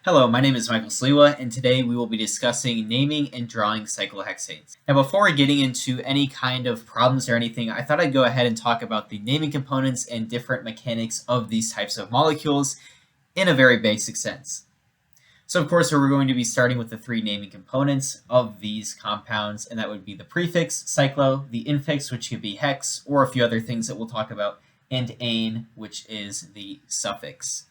Hello, my name is Michael Sliwa, and today we will be discussing naming and drawing cyclohexanes. Now, before getting into any kind of problems or anything, I thought I'd go ahead and talk about the naming components and different mechanics of these types of molecules in a very basic sense. So, of course, we're going to be starting with the three naming components of these compounds, and that would be the prefix, cyclo, the infix, which could be hex, or a few other things that we'll talk about, and ane, which is the suffix.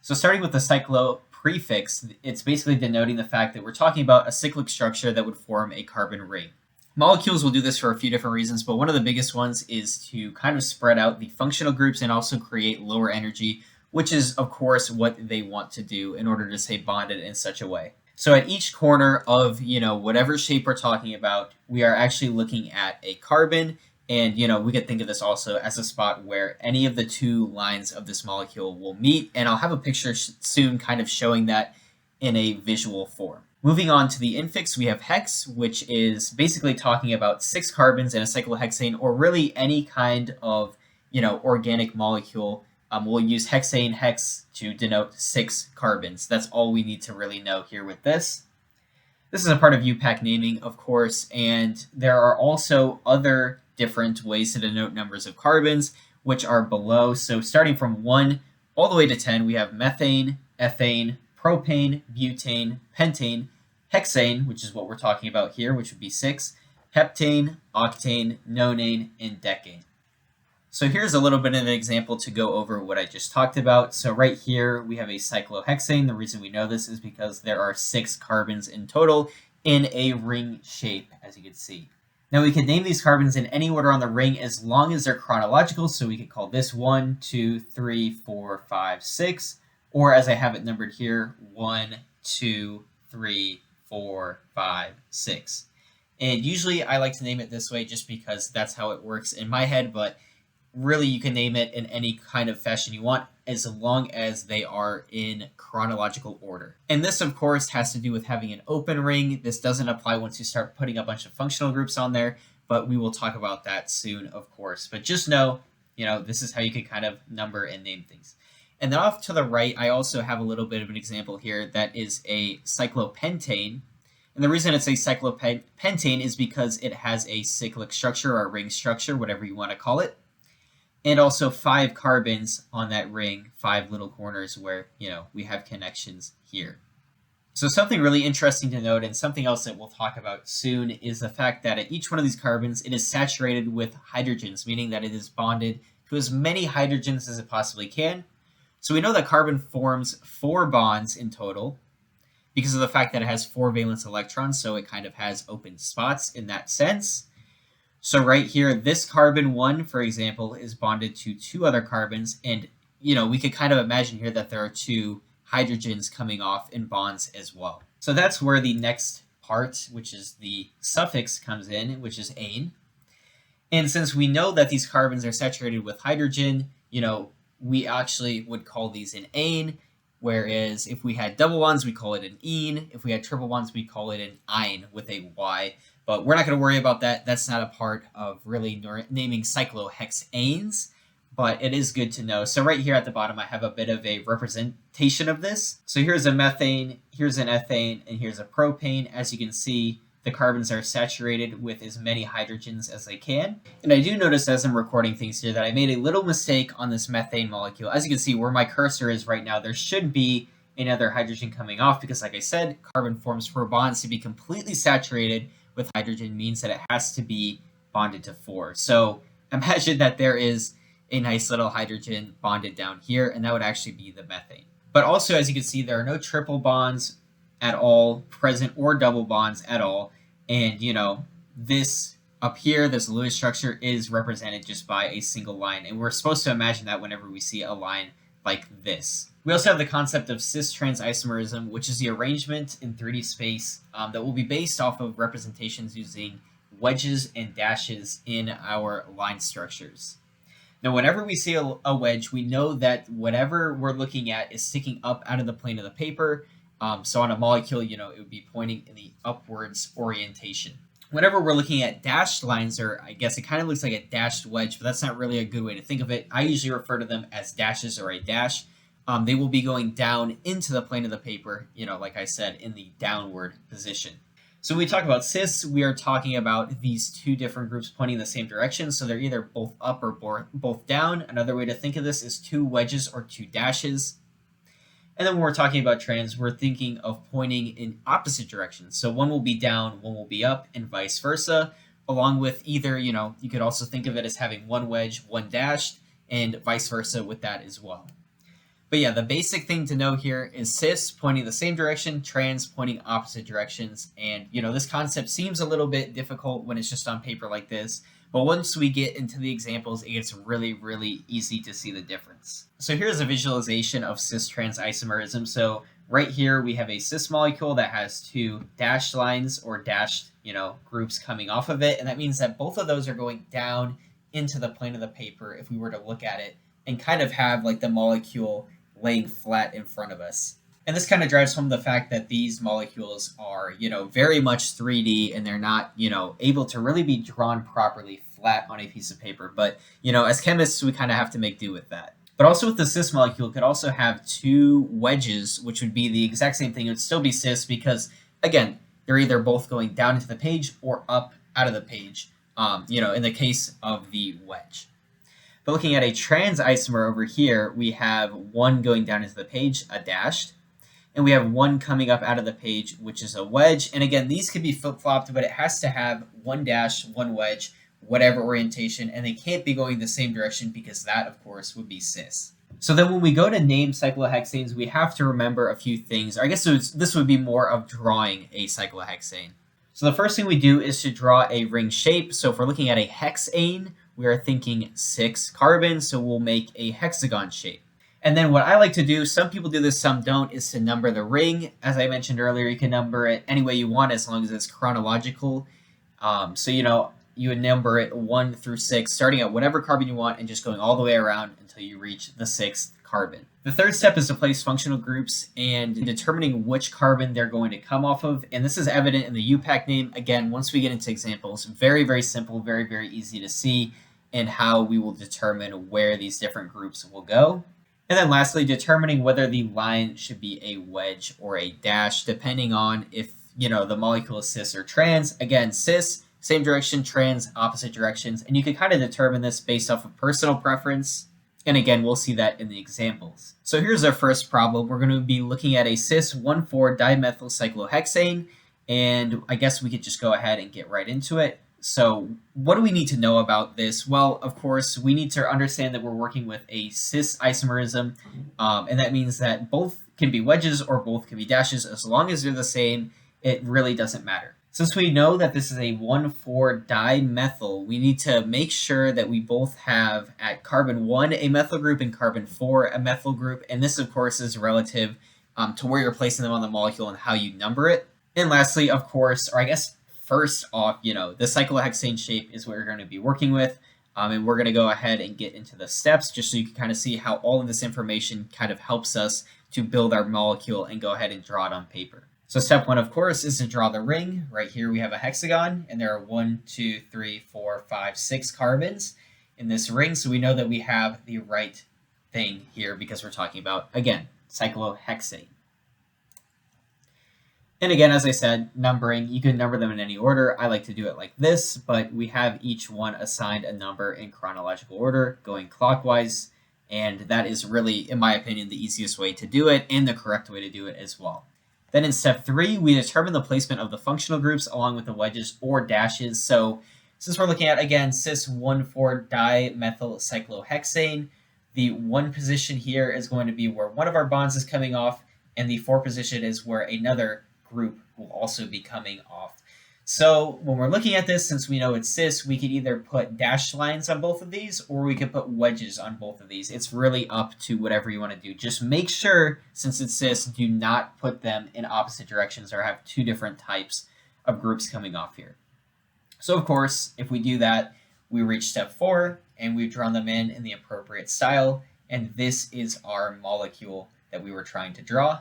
So starting with the cyclo prefix, it's basically denoting the fact that we're talking about a cyclic structure that would form a carbon ring. Molecules will do this for a few different reasons, but one of the biggest ones is to kind of spread out the functional groups and also create lower energy, which is, of course, what they want to do in order to stay bonded in such a way. So at each corner of, whatever shape we're talking about, we are actually looking at a carbon. And, we could think of this also as a spot where any of the two lines of this molecule will meet. And I'll have a picture soon kind of showing that in a visual form. Moving on to the infix, we have hex, which is basically talking about 6 carbons in a cyclohexane, or really any kind of, organic molecule. We'll use hexane hex to denote 6 carbons. That's all we need to really know here with this. This is a part of UPAC naming, of course, and there are also other different ways to denote numbers of carbons, which are below. So starting from 1 all the way to 10, we have methane, ethane, propane, butane, pentane, hexane, which is what we're talking about here, which would be 6, heptane, octane, nonane, and decane. So here's a little bit of an example to go over what I just talked about. So right here, we have a cyclohexane. The reason we know this is because there are 6 carbons in total in a ring shape, as you can see. Now we can name these carbons in any order on the ring as long as they're chronological. So we could call this 1, 2, 3, 4, 5, 6, or as I have it numbered here, 1, 2, 3, 4, 5, 6. And usually I like to name it this way just because that's how it works in my head, but really you can name it in any kind of fashion you want as long as they are in chronological order. And this, of course, has to do with having an open ring. This doesn't apply once you start putting a bunch of functional groups on there, but we will talk about that soon, of course. But just know, this is how you can kind of number and name things. And then off to the right, I also have a little bit of an example here that is a cyclopentane. And the reason it's a cyclopentane is because it has a cyclic structure or a ring structure, whatever you want to call it. And also 5 carbons on that ring, 5 little corners where, we have connections here. So something really interesting to note, and something else that we'll talk about soon, is the fact that at each one of these carbons, it is saturated with hydrogens, meaning that it is bonded to as many hydrogens as it possibly can. So we know that carbon forms 4 bonds in total because of the fact that it has 4 valence electrons, so it kind of has open spots in that sense. So right here, this carbon 1, for example, is bonded to 2 other carbons. And, we could kind of imagine here that there are 2 hydrogens coming off in bonds as well. So that's where the next part, which is the suffix, comes in, which is ane. And since we know that these carbons are saturated with hydrogen, we actually would call these an ane. Whereas if we had double bonds, we call it an ene. If we had triple bonds, we call it an ine with a Y. But we're not going to worry about that. That's not a part of really naming cyclohexanes, but it is good to know. So right here at the bottom, I have a bit of a representation of this. So here's a methane, here's an ethane, and here's a propane. As you can see, the carbons are saturated with as many hydrogens as they can. And I do notice as I'm recording things here that I made a little mistake on this methane molecule. As you can see, where my cursor is right now, there should be another hydrogen coming off because, like I said, carbon forms 4 bonds. To be completely saturated with hydrogen means that it has to be bonded to 4. So imagine that there is a nice little hydrogen bonded down here, and that would actually be the methane. But also, as you can see, there are no triple bonds at all present or double bonds at all. And, this up here, this Lewis structure is represented just by a single line. And we're supposed to imagine that whenever we see a line like this. We also have the concept of cis-trans isomerism, which is the arrangement in 3D space that will be based off of representations using wedges and dashes in our line structures. Now, whenever we see a wedge, we know that whatever we're looking at is sticking up out of the plane of the paper. So on a molecule, it would be pointing in the upwards orientation. Whenever we're looking at dashed lines, or I guess it kind of looks like a dashed wedge, but that's not really a good way to think of it. I usually refer to them as dashes or a dash. they will be going down into the plane of the paper, like I said, in the downward position. So when we talk about cis, we are talking about these two different groups pointing in the same direction. So they're either both up or both down. Another way to think of this is two wedges or two dashes. And then when we're talking about trans, we're thinking of pointing in opposite directions. So one will be down, one will be up, and vice versa, along with either, you could also think of it as having one wedge, one dashed, and vice versa with that as well. But yeah, the basic thing to know here is cis pointing the same direction, trans pointing opposite directions. And, this concept seems a little bit difficult when it's just on paper like this. But once we get into the examples, it gets really, really easy to see the difference. So here's a visualization of cis-trans isomerism. So right here, we have a cis molecule that has two dashed lines or dashed, groups coming off of it. And that means that both of those are going down into the plane of the paper if we were to look at it and kind of have like the molecule laying flat in front of us. And this kind of drives home the fact that these molecules are, very much 3D and they're not, able to really be drawn properly flat on a piece of paper. But, as chemists, we kind of have to make do with that. But also with the cis molecule, it could also have two wedges, which would be the exact same thing. It would still be cis because, again, they're either both going down into the page or up out of the page, in the case of the wedge. But looking at a trans isomer over here, we have one going down into the page, a dashed, and we have one coming up out of the page, which is a wedge. And again, these could be flip-flopped, but it has to have one dash, one wedge, whatever orientation, and they can't be going the same direction because that, of course, would be cis. So then when we go to name cyclohexanes, we have to remember a few things. I guess this would be more of drawing a cyclohexane. So the first thing we do is to draw a ring shape. So if we're looking at a hexane, we are thinking 6 carbons, so we'll make a hexagon shape. And then what I like to do, some people do this, some don't, is to number the ring. As I mentioned earlier, you can number it any way you want as long as it's chronological. You would number it 1 through 6, starting at whatever carbon you want and just going all the way around until you reach the 6th carbon. The third step is to place functional groups and determining which carbon they're going to come off of. And this is evident in the UPAC name. Again, once we get into examples, very, very simple, very, very easy to see, and how we will determine where these different groups will go. And then lastly, determining whether the line should be a wedge or a dash, depending on if, the molecule is cis or trans. Again, cis, same direction, trans, opposite directions. And you can kind of determine this based off of personal preference. And again, we'll see that in the examples. So here's our first problem. We're going to be looking at a cis 1,4-dimethyl cyclohexane. And I guess we could just go ahead and get right into it. So what do we need to know about this? Well, of course, we need to understand that we're working with a cis isomerism, and that means that both can be wedges or both can be dashes. As long as they're the same, it really doesn't matter. Since we know that this is a 1,4-dimethyl, we need to make sure that we both have at carbon 1 a methyl group and carbon 4 a methyl group, and this, of course, is relative to where you're placing them on the molecule and how you number it. And lastly, of course, or I guess first off, the cyclohexane shape is what you're going to be working with. And we're going to go ahead and get into the steps just so you can kind of see how all of this information kind of helps us to build our molecule and go ahead and draw it on paper. So step 1, of course, is to draw the ring. Right here we have a hexagon, and there are 1, 2, 3, 4, 5, 6 carbons in this ring. So we know that we have the right thing here because we're talking about, again, cyclohexane. And again, as I said, numbering, you can number them in any order. I like to do it like this, but we have each one assigned a number in chronological order, going clockwise. And that is really, in my opinion, the easiest way to do it and the correct way to do it as well. Then in step 3, we determine the placement of the functional groups along with the wedges or dashes. So since we're looking at, again, cis 1,4-dimethyl cyclohexane, the 1 position here is going to be where one of our bonds is coming off, and the 4 position is where another group will also be coming off. So when we're looking at this, since we know it's cis, we could either put dashed lines on both of these or we could put wedges on both of these. It's really up to whatever you want to do. Just make sure, since it's cis, do not put them in opposite directions or have 2 different types of groups coming off here. So of course, if we do that, we reach step 4 and we've drawn them in the appropriate style. And this is our molecule that we were trying to draw.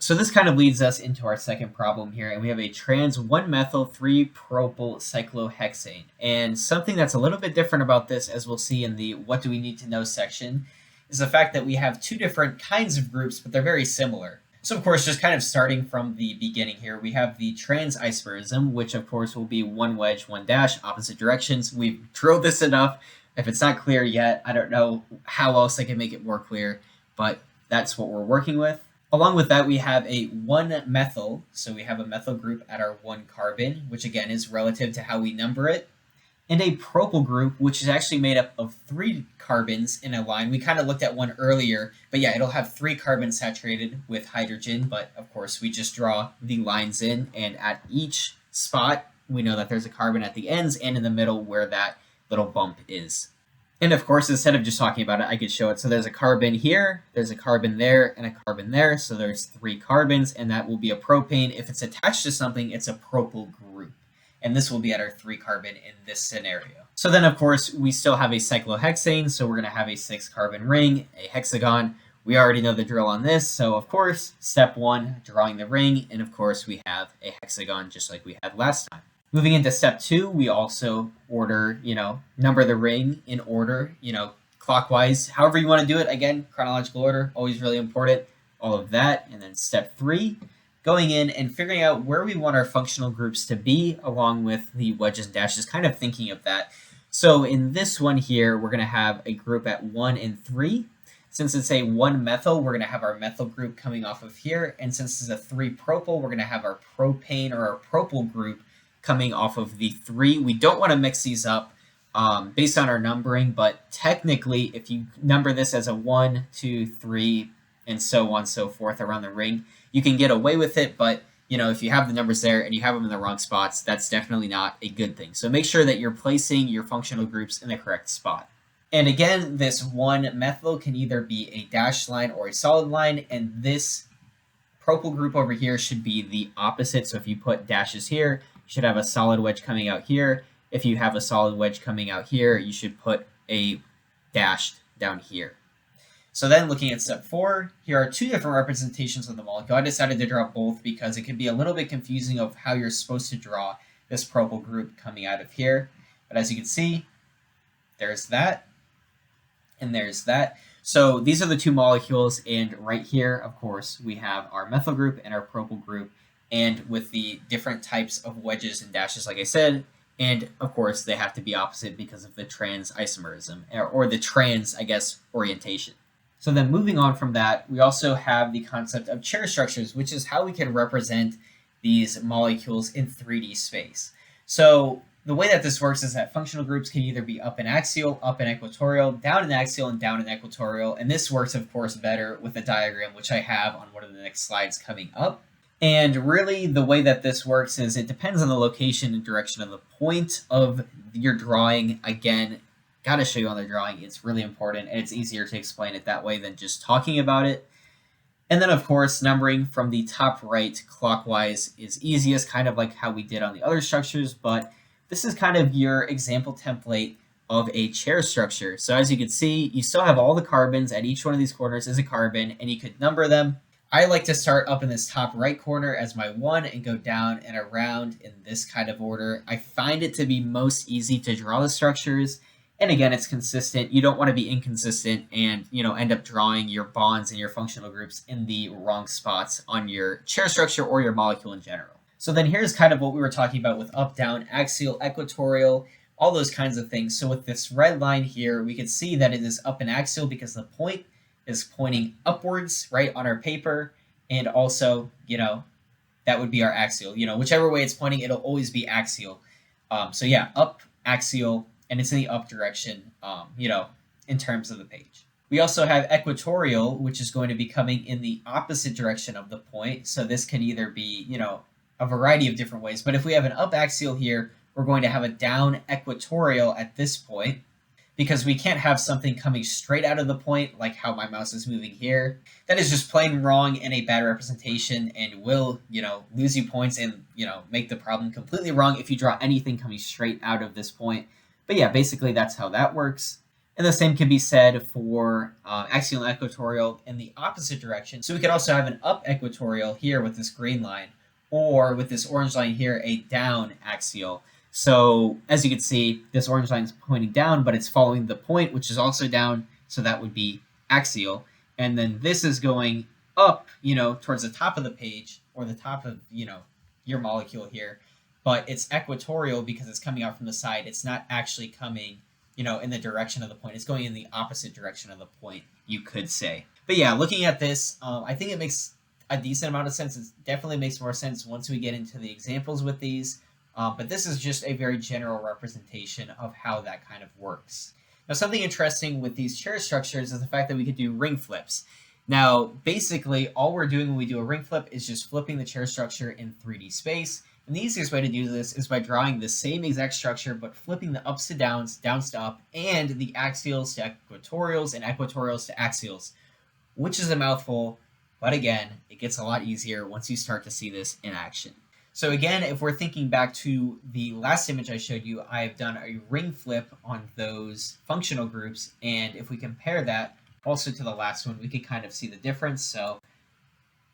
So this kind of leads us into our second problem here, and we have a trans 1-methyl-3-propyl cyclohexane. And something that's a little bit different about this, as we'll see in the what do we need to know section, is the fact that we have two different kinds of groups, but they're very similar. So of course, just kind of starting from the beginning here, we have the trans isomerism, which of course will be one wedge, one dash, opposite directions. We've drilled this enough. If it's not clear yet, I don't know how else I can make it more clear, but that's what we're working with. Along with that, we have a 1-methyl. So we have a methyl group at our 1 carbon, which again is relative to how we number it. And a propyl group, which is actually made up of 3 carbons in a line. We kind of looked at one earlier, but yeah, it'll have 3 carbons saturated with hydrogen. But of course, we just draw the lines in, and at each spot, we know that there's a carbon at the ends and in the middle where that little bump is. And of course, instead of just talking about it, I could show it. So there's a carbon here, there's a carbon there, and a carbon there. So there's 3 carbons, and that will be a propane. If it's attached to something, it's a propyl group. And this will be at our 3 carbon in this scenario. So then, of course, we still have a cyclohexane. So we're going to have a 6 carbon ring, a hexagon. We already know the drill on this. So, of course, step 1, drawing the ring. And, of course, we have a hexagon just like we had last time. Moving into step 2, we also order, number the ring in order, clockwise, however you want to do it. Again, chronological order, always really important, all of that. And then step 3, going in and figuring out where we want our functional groups to be along with the wedges and dashes, kind of thinking of that. So in this one here, we're going to have a group at 1 and 3. Since it's a 1-methyl, we're going to have our methyl group coming off of here. And since it's a 3-propyl, we're going to have our propane or our propyl group coming off of the 3. We don't want to mix these up based on our numbering, but technically, if you number this as a 1, 2, 3, and so on and so forth around the ring, you can get away with it. But if you have the numbers there and you have them in the wrong spots, that's definitely not a good thing. So make sure that you're placing your functional groups in the correct spot. And again, this 1-methyl can either be a dashed line or a solid line, and this propyl group over here should be the opposite. So if you put dashes here, you should have a solid wedge coming out here. If you have a solid wedge coming out here, you should put a dashed down here. So then looking at step 4, here are 2 different representations of the molecule. I decided to draw both because it can be a little bit confusing of how you're supposed to draw this propyl group coming out of here. But as you can see, there's that, and there's that. So these are the 2 molecules, and right here, of course, we have our methyl group and our propyl group, and with the different types of wedges and dashes, like I said, and of course, they have to be opposite because of the trans isomerism, or the trans, orientation. So then moving on from that, we also have the concept of chair structures, which is how we can represent these molecules in 3D space. So the way that this works is that functional groups can either be up and axial, up and equatorial, down and axial, and down and equatorial. And this works, of course, better with a diagram, which I have on one of the next slides coming up. And really, the way that this works is it depends on the location and direction of the point of your drawing. Again, got to show you on the drawing. It's really important, and it's easier to explain it that way than just talking about it. And then, of course, numbering from the top right clockwise is easiest, kind of like how we did on the other structures, but this is kind of your example template of a chair structure. So as you can see, you still have all the carbons at each one of these corners is a carbon, and you could number them. I like to start up in this top right corner as my 1 and go down and around in this kind of order. I find it to be most easy to draw the structures. And again, it's consistent. You don't want to be inconsistent and, end up drawing your bonds and your functional groups in the wrong spots on your chair structure or your molecule in general. So then here's kind of what we were talking about with up, down, axial, equatorial, all those kinds of things. So with this red line here, we can see that it is up and axial because the point is pointing upwards, right, on our paper. And also, that would be our axial. Whichever way it's pointing, it'll always be axial. So yeah, up, axial, and it's in the up direction, in terms of the page. We also have equatorial, which is going to be coming in the opposite direction of the point. So this can either be, a variety of different ways. But if we have an up axial here, we're going to have a down equatorial at this point, because we can't have something coming straight out of the point like how my mouse is moving here. That is just plain wrong and a bad representation, and will, lose you points and, make the problem completely wrong if you draw anything coming straight out of this point. But yeah, basically that's how that works. And the same can be said for axial and equatorial in the opposite direction. So we could also have an up equatorial here with this green line, or with this orange line here, a down axial. So as you can see, this orange line is pointing down, but it's following the point, which is also down. So that would be axial, and then this is going up, towards the top of the page or the top of, your molecule here, but it's equatorial because it's coming out from the side. It's not actually coming, in the direction of the point. It's going in the opposite direction of the point, you could say. But yeah, looking at this, I think it makes a decent amount of sense. It definitely makes more sense once we get into the examples with these. But this is just a very general representation of how that kind of works. Now, something interesting with these chair structures is the fact that we could do ring flips. Now, basically, all we're doing when we do a ring flip is just flipping the chair structure in 3D space. And the easiest way to do this is by drawing the same exact structure, but flipping the ups to downs, downs to up, and the axials to equatorials and equatorials to axials, which is a mouthful, but again, it gets a lot easier once you start to see this in action. So again, if we're thinking back to the last image I showed you, I've done a ring flip on those functional groups, and if we compare that also to the last one, we can kind of see the difference. So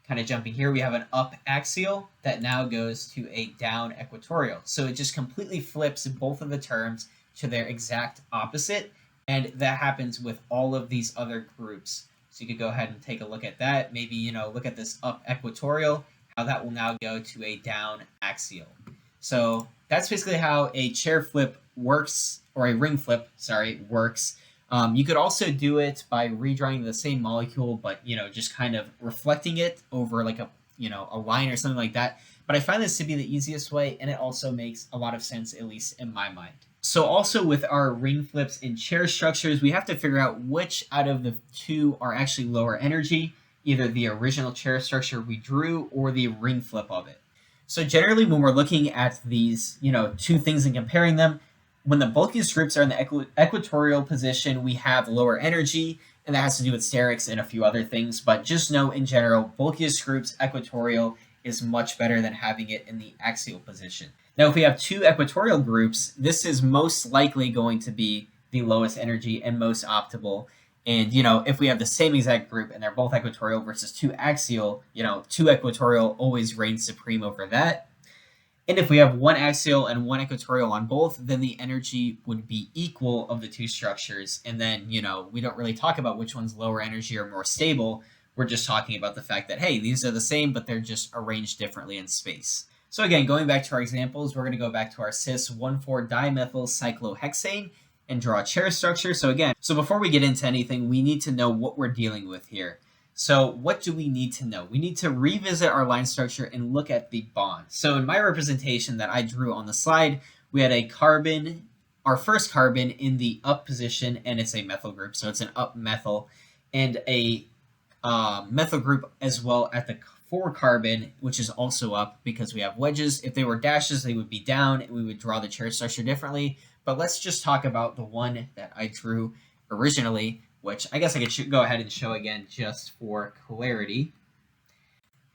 kind of jumping here, we have an up axial that now goes to a down equatorial. So it just completely flips both of the terms to their exact opposite, and that happens with all of these other groups. So you could go ahead and take a look at that. Maybe, look at this up equatorial, how that will now go to a down axial. So that's basically how a chair flip works, or a ring flip, works. You could also do it by redrawing the same molecule, but, just kind of reflecting it over like a line or something like that. But I find this to be the easiest way, and it also makes a lot of sense, at least in my mind. So also with our ring flips and chair structures, we have to figure out which out of the two are actually lower energy, either the original chair structure we drew or the ring flip of it. So generally when we're looking at these, two things and comparing them, when the bulkiest groups are in the equatorial position, we have lower energy, and that has to do with sterics and a few other things. But just know in general, bulkiest groups, equatorial, is much better than having it in the axial position. Now, if we have two equatorial groups, this is most likely going to be the lowest energy and most optimal. And, if we have the same exact group and they're both equatorial versus two axial, two equatorial always reigns supreme over that. And if we have one axial and one equatorial on both, then the energy would be equal of the two structures. And then, we don't really talk about which one's lower energy or more stable. We're just talking about the fact that, hey, these are the same, but they're just arranged differently in space. So again, going back to our examples, we're going to go back to our cis-1,4-dimethyl cyclohexane and draw a chair structure. So before we get into anything, we need to know what we're dealing with here. So what do we need to know? We need to revisit our line structure and look at the bond. So in my representation that I drew on the slide, we had a carbon, our first carbon in the up position, and it's a methyl group, so it's an up methyl, and a methyl group as well at the 4 carbon, which is also up because we have wedges. If they were dashes, they would be down, and we would draw the chair structure differently. But let's just talk about the one that I drew originally, which I guess I could go ahead and show again just for clarity.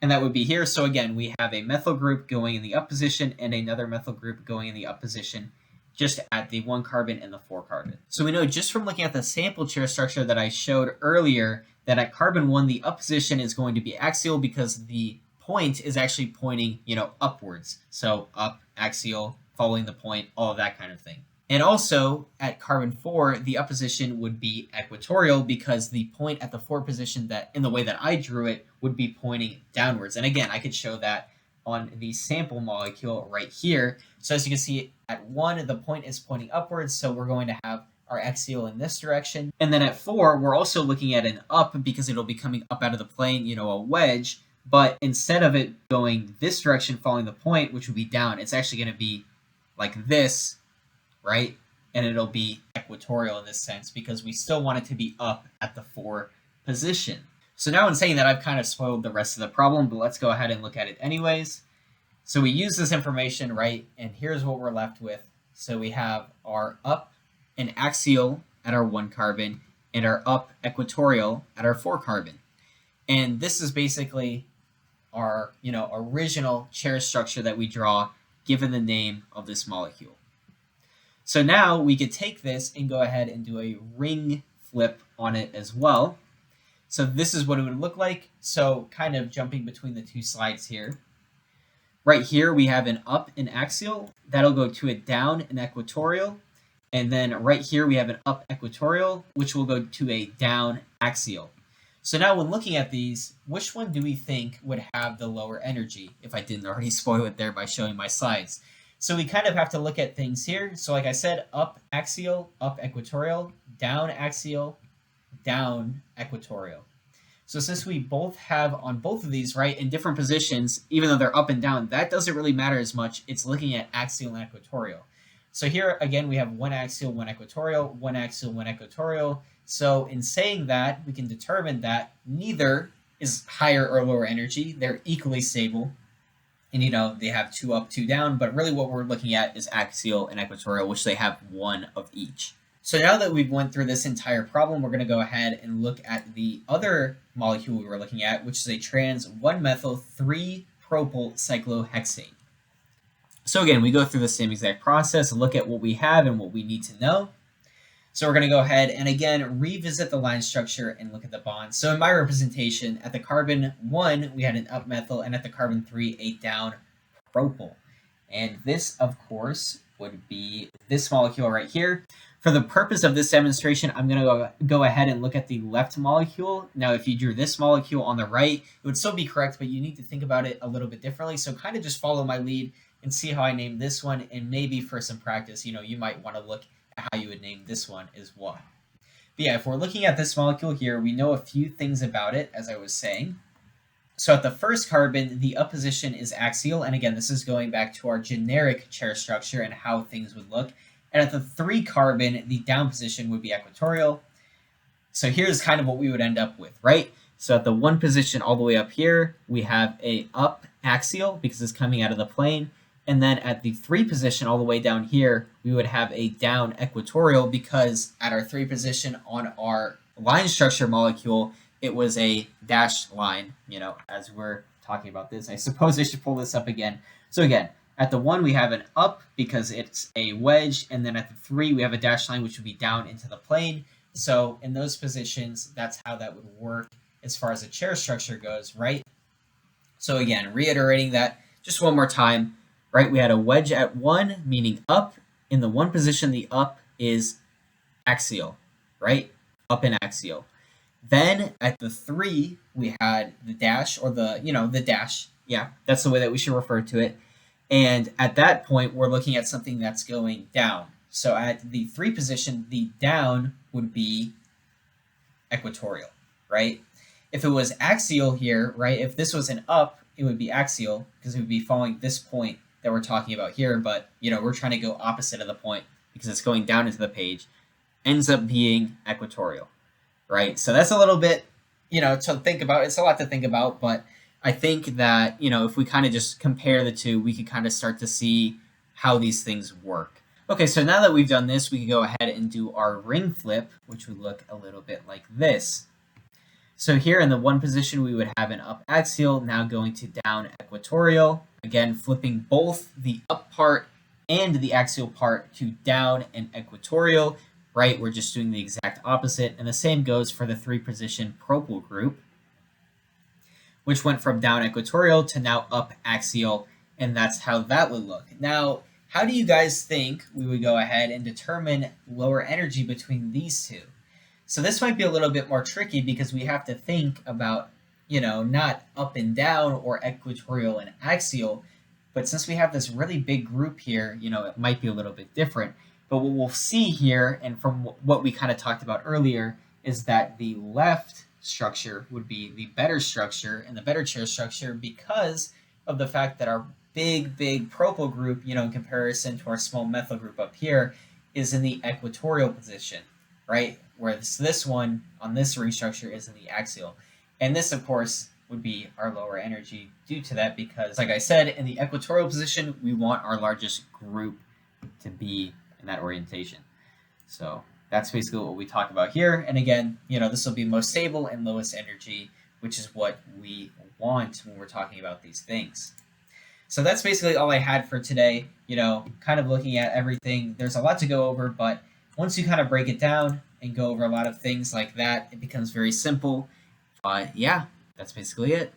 And that would be here. So again, we have a methyl group going in the up position and another methyl group going in the up position, just at the 1 carbon and the 4 carbon. So we know just from looking at the sample chair structure that I showed earlier that at carbon 1, the up position is going to be axial because the point is actually pointing, upwards. So up, axial, following the point, all of that kind of thing. And also at carbon 4, the up position would be equatorial because the point at the 4 position that in the way that I drew it would be pointing downwards. And again, I could show that on the sample molecule right here. So as you can see at 1, the point is pointing upwards. So we're going to have our axial in this direction. And then at 4, we're also looking at an up because it'll be coming up out of the plane, a wedge. But instead of it going this direction following the point, which would be down, it's actually going to be like this, right? And it'll be equatorial in this sense because we still want it to be up at the 4 position. So now in saying that, I've kind of spoiled the rest of the problem, but let's go ahead and look at it anyways. So we use this information, right? And here's what we're left with. So we have our up and axial at our 1 carbon and our up equatorial at our 4 carbon. And this is basically our, original chair structure that we draw given the name of this molecule. So now we could take this and go ahead and do a ring flip on it as well. So this is what it would look like. So kind of jumping between the two slides here. Right here we have an up and axial. That'll go to a down and equatorial. And then right here we have an up equatorial, which will go to a down axial. So now when looking at these, which one do we think would have the lower energy, if I didn't already spoil it there by showing my slides? So we kind of have to look at things here. So like I said, up axial, up equatorial, down axial, down equatorial. So since we both have on both of these, right, in different positions, even though they're up and down, that doesn't really matter as much. It's looking at axial and equatorial. So here, again, we have one axial, one equatorial, one axial, one equatorial. So in saying that, we can determine that neither is higher or lower energy. They're equally stable. And, they have two up, two down. But really what we're looking at is axial and equatorial, which they have one of each. So now that we've went through this entire problem, we're going to go ahead and look at the other molecule we were looking at, which is a trans 1-methyl-3-propyl cyclohexane. So again, we go through the same exact process and look at what we have and what we need to know. So we're going to go ahead and again revisit the line structure and look at the bonds. So in my representation, at the carbon 1, we had an up methyl, and at the carbon 3, a down propyl. And this, of course, would be this molecule right here. For the purpose of this demonstration, I'm going to go ahead and look at the left molecule. Now, if you drew this molecule on the right, it would still be correct, but you need to think about it a little bit differently. So kind of just follow my lead and see how I name this one. And maybe for some practice, you might want to look at how you would name this one as well. But yeah, if we're looking at this molecule here, we know a few things about it, as I was saying. So at the first carbon, the up position is axial. And again, this is going back to our generic chair structure and how things would look. And at the 3 carbon, the down position would be equatorial. So here's kind of what we would end up with, right? So at the 1 position all the way up here, we have a up axial because it's coming out of the plane. And then at the 3 position all the way down here, we would have a down equatorial because at our 3 position on our line structure molecule, it was a dashed line, as we're talking about this. I suppose I should pull this up again. So again, at the 1, we have an up because it's a wedge, and then at the 3, we have a dashed line, which would be down into the plane. So in those positions, that's how that would work as far as the chair structure goes, right? So again, reiterating that just one more time, right? We had a wedge at 1, meaning up. In the 1 position, the up is axial, right? Up and axial. Then at the 3, we had the dash, or the dash. Yeah, that's the way that we should refer to it. And at that point, we're looking at something that's going down. So at the 3 position, the down would be equatorial, right? If it was axial here, right, if this was an up, it would be axial because it would be following this point that we're talking about here. But, we're trying to go opposite of the point because it's going down into the page. Ends up being equatorial, right? So that's a little bit, to think about. It's a lot to think about, but I think that, if we kind of just compare the two, we can kind of start to see how these things work. Okay, so now that we've done this, we can go ahead and do our ring flip, which would look a little bit like this. So here in the 1 position, we would have an up axial, now going to down equatorial. Again, flipping both the up part and the axial part to down and equatorial, right? We're just doing the exact opposite. And the same goes for the 3 position propyl group, which went from down equatorial to now up axial, and that's how that would look. Now, how do you guys think we would go ahead and determine lower energy between these two? So this might be a little bit more tricky because we have to think about, not up and down or equatorial and axial, but since we have this really big group here, it might be a little bit different. But what we'll see here, and from what we kind of talked about earlier, is that the left structure would be the better structure and the better chair structure because of the fact that our big propyl group, in comparison to our small methyl group up here, is in the equatorial position, right? Whereas this one on this ring structure is in the axial. And this, of course, would be our lower energy due to that because, like I said, in the equatorial position, we want our largest group to be in that orientation. So that's basically what we talk about here. And again, this will be most stable and lowest energy, which is what we want when we're talking about these things. So that's basically all I had for today, kind of looking at everything. There's a lot to go over, but once you kind of break it down and go over a lot of things like that, it becomes very simple. Yeah, that's basically it.